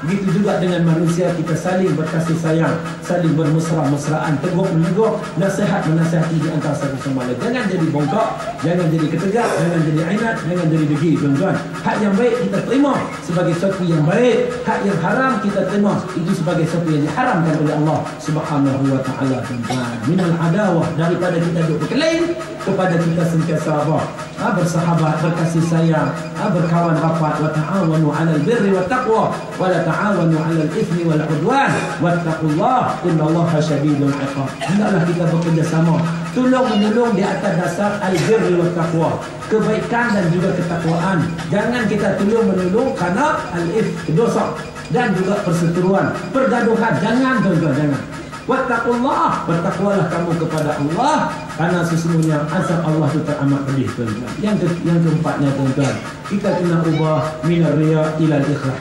Begitu juga dengan manusia, kita saling berkasih sayang, saling bermesra-mesraan, tegur-menegur, nasihat-menasihati di antara satu sama lain. Jangan jadi bongkak, jangan jadi ketegak, jangan jadi inat, jangan jadi degil tuan-tuan. Hak yang baik kita terima sebagai sesuatu yang baik, hak yang haram kita terima itu sebagai sesuatu yang diharamkan oleh Allah Subhanahu wa taala tuan-tuan. Minal adawah, daripada kita duduk berkelahi kepada kita sentiasa apa? Bersahabat, berkasih sayang, berkawan rapat. Wa ta'awanu 'alal birri wat taqwa wa la ta'awanu 'alal itsmi wal 'udwan wattaqullah innallaha syadidul 'iqab. Hendaklah kita bekerjasama, tolong-menolong di atas dasar al-birri wat taqwa, kebaikan dan juga ketakwaan. Jangan kita tolong-menolong kerana al-its, dosa, dan juga perseteruan, pergaduhan. Jangan tuan-tuan, jangan. Wattaqullah, bertakwalah kamu kepada Allah, karena sesungguhnya azab Allah itu teramat pedih tuan-tuan. Yang keempatnya tuan-tuan, kita kena ubah minar riya ila ikhlas.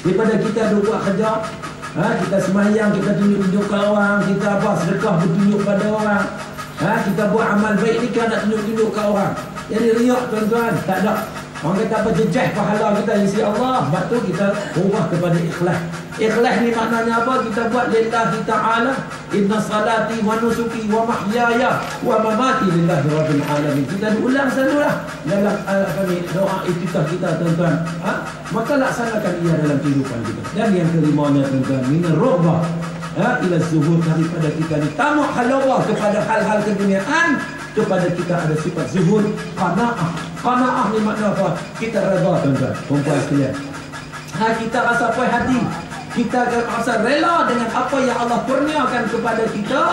Daripada kita buat kerja, kita sembahyang, kita tunjuk-tunjuk ke orang, kita apa sedekah bertunjuk pada orang, kita buat amal baik ni kan nak tunjuk-tunjuk ke orang. Jadi riya tuan-tuan, tak ada. Orang kata apa, jejak pahala kita isi Allah. Sebab tu kita ubah kepada ikhlas. Ikhlas ni maknanya apa? Kita buat lillahi ta'ala. Inna salati wa nusuki wa mahyaya wa mamati lillahi rabbil alamin. Kita diulang selalulah dalam doa iftitah kita tuan-tuan. Maka laksanakan ia dalam kehidupan kita. Dan yang kelimanya tuan-tuan, minar rughbah ila zuhud, daripada kita ditamak halawah kepada hal-hal keduniaan, kepada kita ada sifat zuhud, qanaah. Qanaah ni makna apa? Kita redha tuan-tuan, perempuan sekalian. Kita rasa puas hati, kita rasa rela dengan apa yang Allah kurniakan kepada kita.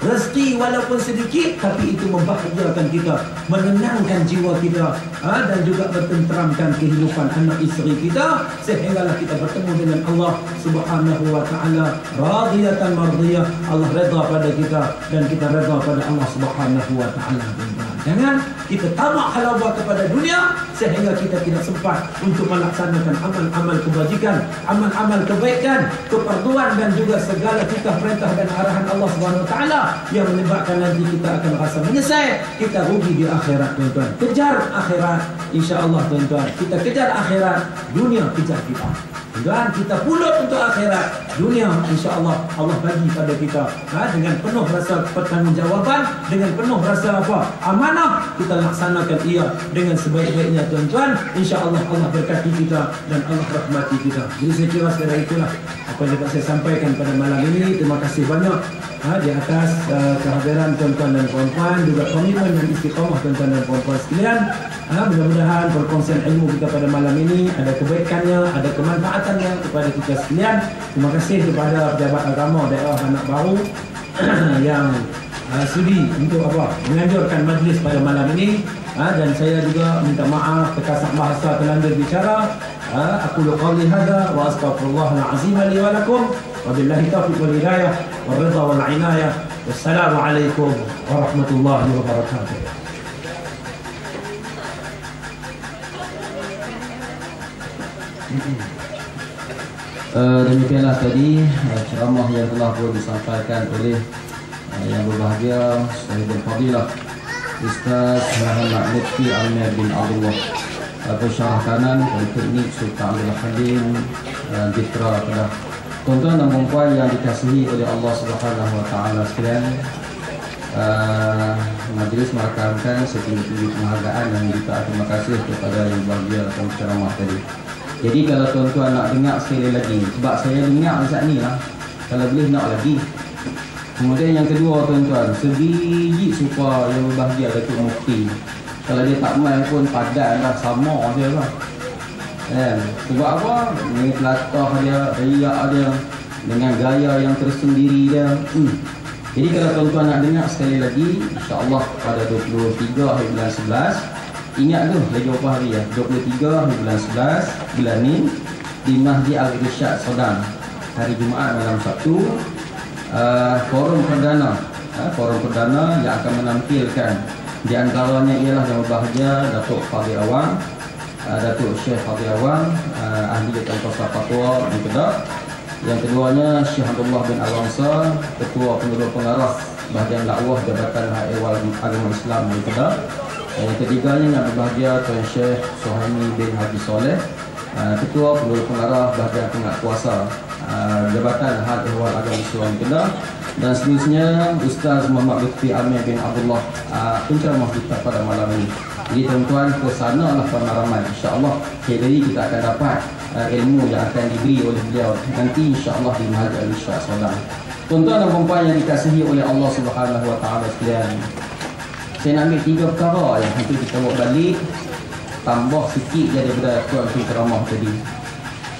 Rezeki walaupun sedikit, tapi itu membahagiakan kita, menenangkan jiwa kita, dan juga bertenteramkan kehidupan anak isteri kita, sehinggalah kita bertemu dengan Allah Subhanahu wa taala radiyatan mardiyah. Allah redha pada kita dan kita redha pada Allah Subhanahu wa taala. Jangan kita tamak halawah kepada dunia sehingga kita tidak sempat untuk melaksanakan amal-amal kebajikan, amal-amal kebaikan, keperluan, dan juga segala titah perintah dan arahan Allah Subhanahu wa taala, yang menyebabkan nanti kita akan rasa menyesal, kita rugi di akhirat tuan-tuan. Kejar akhirat, insya-Allah tuan-tuan. Kita kejar akhirat, dunia kejar kita. Dan kita pulut untuk akhirat, dunia insya-Allah Allah bagi pada kita dengan penuh rasa pertanggungjawaban, dengan penuh rasa apa? Amanah, kita laksanakan ia dengan sebaik-baiknya tuan-tuan. Insya-Allah Allah berkati kita dan Allah rahmati kita. Jadi saya kira sekadar itulah apa yang dapat saya sampaikan pada malam ini. Terima kasih banyak di atas kehadiran tuan-tuan dan puan-puan, juga komitmen dan istiqamah tuan-tuan dan puan-puan sekalian. Mudah-mudahan perkongsian ilmu kita pada malam ini ada kebaikannya, ada kemanfaatannya kepada kita sekalian. Terima kasih kepada pejabat agama daerah Anak Baru yang sudi untuk menganjurkan majlis pada malam ini. Dan saya juga minta maaf terkasar bahasa terlanjur bicara. Aku qawli hadza wa astaghfirullahal azim li wa lakum. Wabillahi taufiq wal hidayah wal ridha wal inayah. Wassalamualaikum warahmatullahi wabarakatuh. Demikianlah tadi ceramah yang telah pun disampaikan oleh yang berbahagia Sahibul Fadilah Ustaz Muhammad Lutfi Amir bin Abdullah, pensyarah kanan Politeknik Sultan Abdul Halim Jitra Kedah. Tuan-tuan dan puan yang dikasihi oleh Allah Subhanahu wa taala sekalian, majlis merakamkan setinggi-tinggi penghargaan dan juga terima kasih kepada yang berbahagia dalam ceramah tadi. Jadi kalau tuan-tuan nak dengar sekali lagi, sebab saya dengar saat ni lah, kalau boleh nak lagi. Kemudian yang kedua tuan-tuan, sebiji supaya yang berbahagia Datuk Mufti, kalau dia tak main pun padan lah, sama je lah. Sebab apa? Dengan pelatah dia, riak dia, dengan gaya yang tersendiri dia. Jadi kalau tuan-tuan nak dengar sekali lagi, insya-Allah pada 23 hari bulan 11, ingat tu lagi berapa hari ya? 23 hari bulan 11 bulan ni di Masjid Al-Irsyad Sodan, hari Jumaat malam Sabtu. Forum perdana yang akan menampilkan di antaranya ialah yang berbahagia Datuk Fadil Awang, Datuk Syekh Fadil Awang, ahli tata fatwa di Kedah. Yang keduanya Syekh Abdullah bin Al-Wansar, Ketua Pengurus Pengarah Bahagian Dakwah Jabatan Ehwal Agama Islam di Kedah. Yang ketiganya yang berbahagia Tuan Syekh Suhaimi bin Haji Soleh, Ketua Pengurus Pengarah Bahagian Pengakuasa Jabatan Had Ehwal Agama Islam di Kedah. Dan seterusnya Ustaz Muhammad Lutfi Amir bin Abdullah, penceramah kita pada malam ini. Jadi tuan-tuan ke sana lah pada ramai, insya-Allah. Jadi kita akan dapat ilmu yang akan diberi oleh beliau nanti insya-Allah di Masjid Al-Irsyad Sodan. Tuan-tuan dan puan yang dikasihi oleh Allah Subhanahu wa taala sekalian, saya nak ambil 3 perkara yang nanti kita bawa balik, tambah sikit daripada tuan ceramah tadi.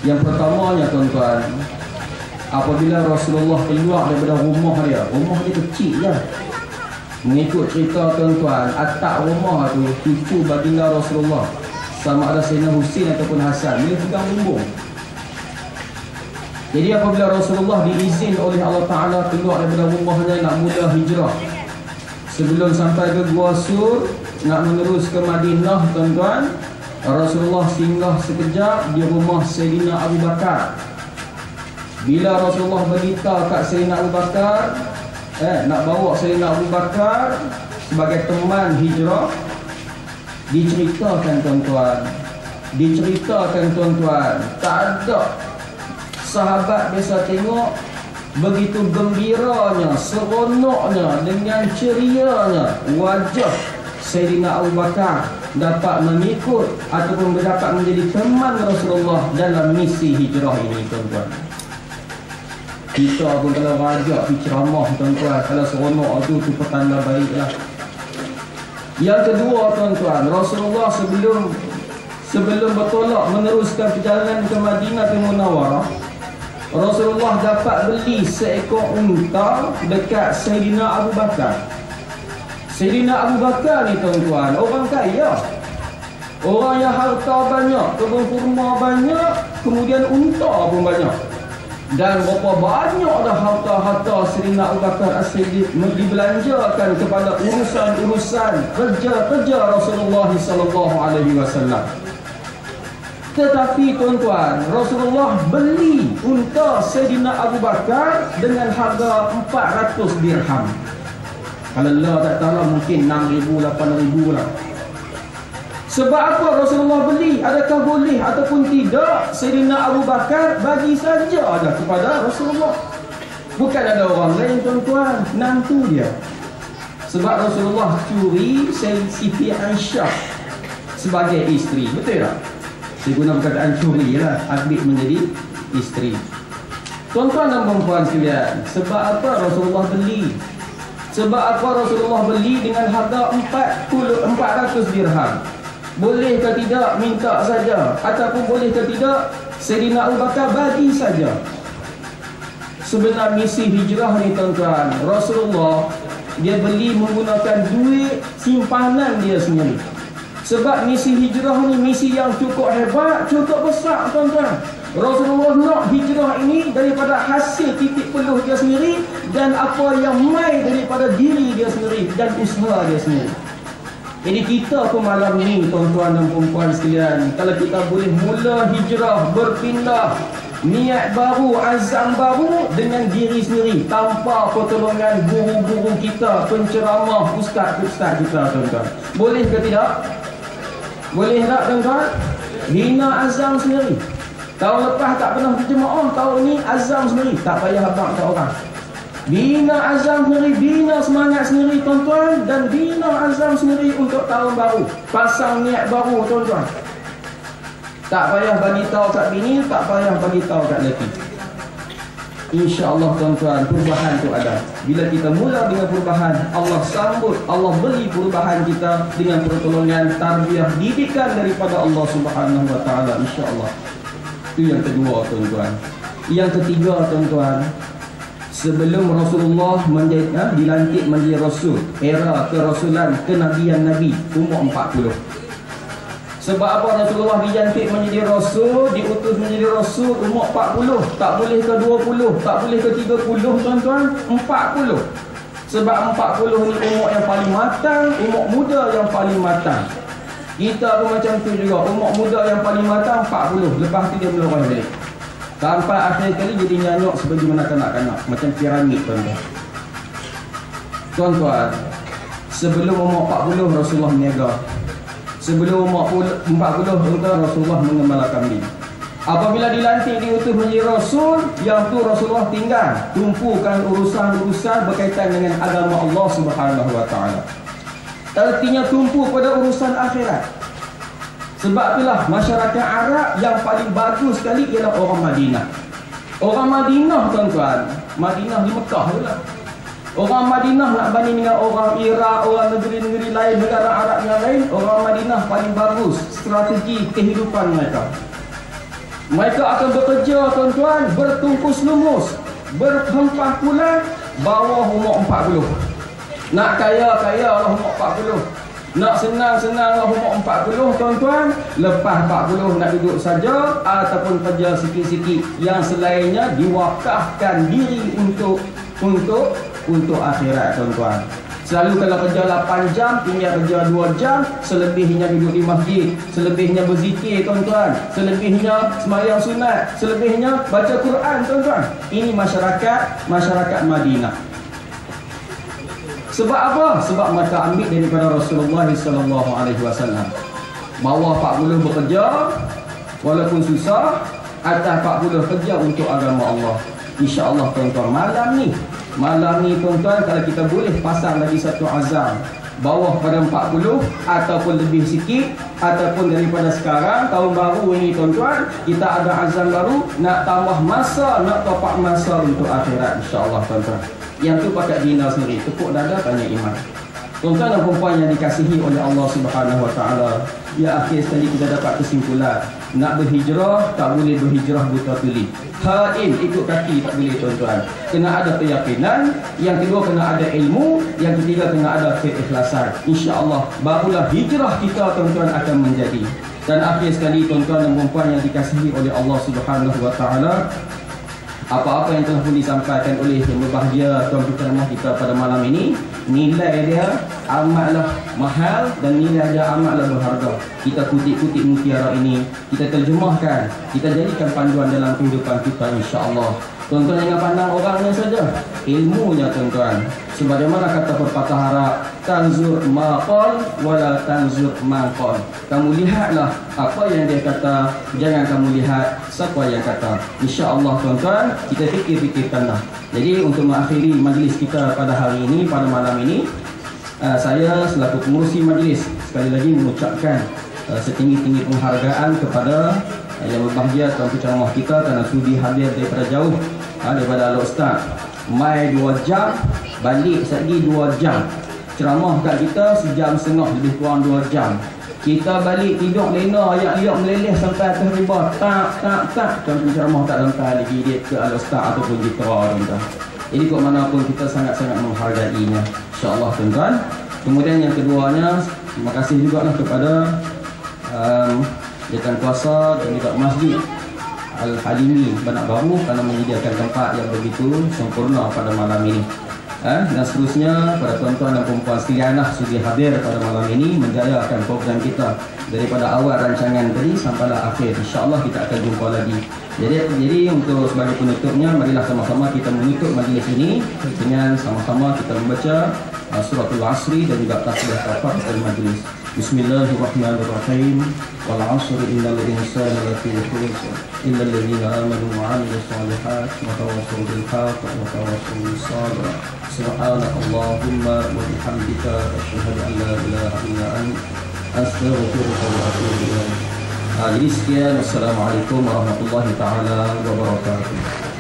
Yang pertamanya tuan-tuan, apabila Rasulullah keluar daripada rumah dia kecil je. Mengikut cerita tuan-tuan, atap rumah tu cucu baginda Rasulullah, sama ada Sayyidina Husin ataupun Hasan, dia pegang bumbung. Jadi apabila Rasulullah diizin oleh Allah Ta'ala keluar daripada rumahnya nak mula hijrah, sebelum sampai ke Gua Sur nak menerus ke Madinah tuan-tuan, Rasulullah singgah sekejap di rumah Sayyidina Abu Bakar. Bila Rasulullah beritahu kat Sayyidina Abu Bakar nak bawa Sayyidina Abu Bakar sebagai teman hijrah, diceritakan tuan-tuan, tak ada sahabat biasa tengok begitu gembiranya, seronoknya, dengan cerianya wajah Sayyidina Abu Bakar dapat mengikut ataupun dapat menjadi teman Rasulullah dalam misi hijrah ini tuan-tuan. Kita pun kalau rajak pergi ceramah tuan-tuan, kalau seronok tu petanda baiklah. Yang kedua tuan-tuan, Rasulullah sebelum bertolak meneruskan perjalanan ke Madinah Munawwarah, Rasulullah dapat beli seekor unta dekat Sayyidina Abu Bakar. Sayyidina Abu Bakar ni tuan-tuan, orang kaya, orang yang harta banyak, kebun kurma banyak, kemudian unta pun banyak. Dan berapa banyak dah harta-harta Sayyidina Abu Bakar As-Siddiq dibelanjakan kepada urusan-urusan kerja-kerja Rasulullah sallallahu alaihi wasallam. Tetapi tuan-tuan, Rasulullah beli unta Sayyidina Abu Bakar dengan harga 400 dirham. Kalau Allah tak tahu mungkin 6,000, 8,000 lah. Sebab apa Rasulullah beli? Adakah boleh ataupun tidak Sayyidina Abu Bakar bagi saja ada kepada Rasulullah? Bukan ada orang lain tuan-tuan, nantu dia. Sebab Rasulullah curi Siti Aisyah sebagai isteri, betul tak? Saya guna perkataan curi lah, ambil menjadi isteri. Tuan-tuan dan puan sekalian, sebab apa Rasulullah beli? Sebab apa Rasulullah beli dengan harga 400 dirham? Boleh ke tidak minta saja, ataupun boleh ke tidak Sayyidina Abu Bakar bagi saja. Sebenar misi hijrah ni tuan-tuan, Rasulullah dia beli menggunakan duit simpanan dia sendiri. Sebab misi hijrah ni misi yang cukup hebat, cukup besar tuan-tuan. Rasulullah nak hijrah ini daripada hasil titik peluh dia sendiri dan apa yang mai daripada diri dia sendiri dan usaha dia sendiri. Jadi kita pun malam ni tuan-tuan dan puan sekalian, kalau kita boleh mula hijrah, berpindah niat baru, azam baru dengan diri sendiri, tanpa pertolongan guru-guru kita, penceramah, ustaz-ustaz kita, tuan-tuan. Boleh ke tidak? Boleh tak, tuan-tuan? Bina azam sendiri. Tahun lepas tak pernah berjemaah, tahun ni azam sendiri, tak payah abang kat orang. Bina azam sendiri, bina semangat sendiri, tuan-tuan, dan bina azam sendiri untuk tahun baru. Pasang niat baru, tuan-tuan. Tak payah bagi tahu kat bini, tak payah bagi tahu kat lelaki. InsyaAllah, tuan-tuan, perubahan tu ada. Bila kita mula dengan perubahan, Allah sambut, Allah beri perubahan kita dengan pertolongan tarbiyah, didikan daripada Allah Subhanahu Wa Taala, insyaAllah. Itu yang kedua, tuan-tuan. Yang ketiga, tuan-tuan, sebelum Rasulullah dilantik menjadi Rasul, era kerasulan, kenabian Nabi, umur 40. Sebab apa Rasulullah dijantik menjadi Rasul, diutus menjadi Rasul umur 40. Tak boleh ke 20, tak boleh ke 30, tuan-tuan, 40. Sebab 40 ni umur yang paling matang, umur muda yang paling matang. Kita pun macam tu juga, umur muda yang paling matang 40. Lepas tu dia melorot balik. Sampai akhir kali jadi nyanyuk sebagaimana kanak-kanak, macam piramid, tuan-tuan. Tuan-tuan, sebelum umur 40 Rasulullah meniaga. Sebelum umur 40 Rasulullah mengembala kambing. Apabila dilantik diutus menjadi Rasul, yang tu Rasulullah tinggal tumpukan urusan-urusan berkaitan dengan agama Allah Subhanahu Wa Taala. Artinya tumpu pada urusan akhirat. Sebab itulah masyarakat Arab yang paling bagus sekali ialah orang Madinah. Orang Madinah, tuan-tuan, Madinah di Mekah pula. Orang Madinah nak banding dengan orang Iraq, orang negeri-negeri lain, negara Arab yang lain, orang Madinah paling bagus strategi kehidupan mereka. Mereka akan bekerja, tuan-tuan, bertungkus lumus, berhempah pulang, bawah umur 40. Nak kaya-kaya lah umur 40. Nak senang-senang lah umur 40, tuan-tuan. Lepas 40 nak duduk saja ataupun kerja sikit-sikit. Yang selainnya diwakafkan diri untuk akhirat, tuan-tuan. Selalu kalau kerja 8 jam, tinggal kerja 2 jam, selebihnya duduk di masjid, selebihnya berzikir, tuan-tuan, selebihnya sembahyang sunat, selebihnya baca Quran, tuan-tuan. Ini masyarakat Madinah. Sebab apa? Sebab mereka ambil daripada Rasulullah SAW. Bawah 40 bekerja, walaupun susah, atas 40 kerja untuk agama Allah. InsyaAllah, tuan-tuan, malam ni, tuan-tuan, kalau kita boleh pasang lagi satu azam, bawah pada 40 ataupun lebih sikit, ataupun daripada sekarang, tahun baru ini, tuan-tuan, kita ada azam baru, nak tambah masa, nak top up masa untuk akhirat, insyaAllah, tuan-tuan. Yang tu pakai bina sendiri, tepuk dada, tanya iman. Tuan-tuan dan puan yang dikasihi oleh Allah Subhanahu Wa Taala, ya, akhir sekali kita dapat kesimpulan, nak berhijrah tak boleh berhijrah buta tuli. Hain ikut kaki tak boleh, tuan-tuan. Kena ada keyakinan, yang kedua kena ada ilmu, yang ketiga kena ada keikhlasan. Insya-Allah barulah hijrah kita, tuan-tuan, akan menjadi. Dan akhir sekali, tuan-tuan dan puan yang dikasihi oleh Allah Subhanahu Wa Taala, apa-apa yang telah pun disampaikan oleh yang berbahagia tuan penceramah kita pada malam ini, nilai dia amatlah mahal dan nilai dia amatlah berharga. Kita kutip-kutip mutiara ini, kita terjemahkan, kita jadikan panduan dalam kehidupan kita, insya-Allah. Tuan-tuan jangan pandang orangnya saja, ilmunya, tuan-tuan. Sebagaimana kata pepatah Arab, tanzur maqal wala tanzur maqal. Kamu lihatlah apa yang dia kata, jangan kamu lihat siapa yang kata. Insya-Allah, tuan-tuan, kita fikir-fikirkanlah. Jadi untuk mengakhiri majlis kita pada hari ini, pada malam ini, saya selaku pengurusi majlis sekali lagi mengucapkan setinggi-tinggi penghargaan kepada yang berbahagia tuan penceramah kita kerana sudi hadir daripada jauh, daripada Al-Ustaz. Mai 2 jam, balik lagi 2 jam. Ceramah kat kita sejam setengah, lebih kurang 2 jam. Kita balik tidur lena, ayat-ayat meleleh sampai atas riba. Tak. Tuan penceramah tak sampai lagi dia ke Al-Ustaz ataupun Jitra, tuan-tuan. Jadi kok manapun kita sangat-sangat menghargainya, insya-Allah, tuan-tuan. Kemudian yang keduanya, terima kasih juga lah kepada Jatan Kuasa dan juga Masjid Al-Halimi Banak Baru kerana menyediakan tempat yang begitu sempurna pada malam ini. Dan seterusnya pada tuan-tuan dan puan-puan sekalian sudi hadir pada malam ini menjayakan program kita daripada awal rancangan tadi sampailah akhir. InsyaAllah kita akan jumpa lagi. Jadi untuk sebagai penutupnya, marilah sama-sama kita menutup majlis ini dengan sama-sama kita membaca suratul Asri dan juga tasbih kafatul majlis. Bismillahirrahmanirrahim. Wal 'asri innal insana lafi khusr illa alladziina aamanu wa 'amilus shalihaat wa tawassaw bil haqqi wa tawassaw bis sabr. Subhanakallahumma wa bihamdika asyhadu an la ilaha illa anta astaghfiruka wa atubu ilaik. Jadi sekian, wassalamualaikum warahmatullahi taala wabarakatuh.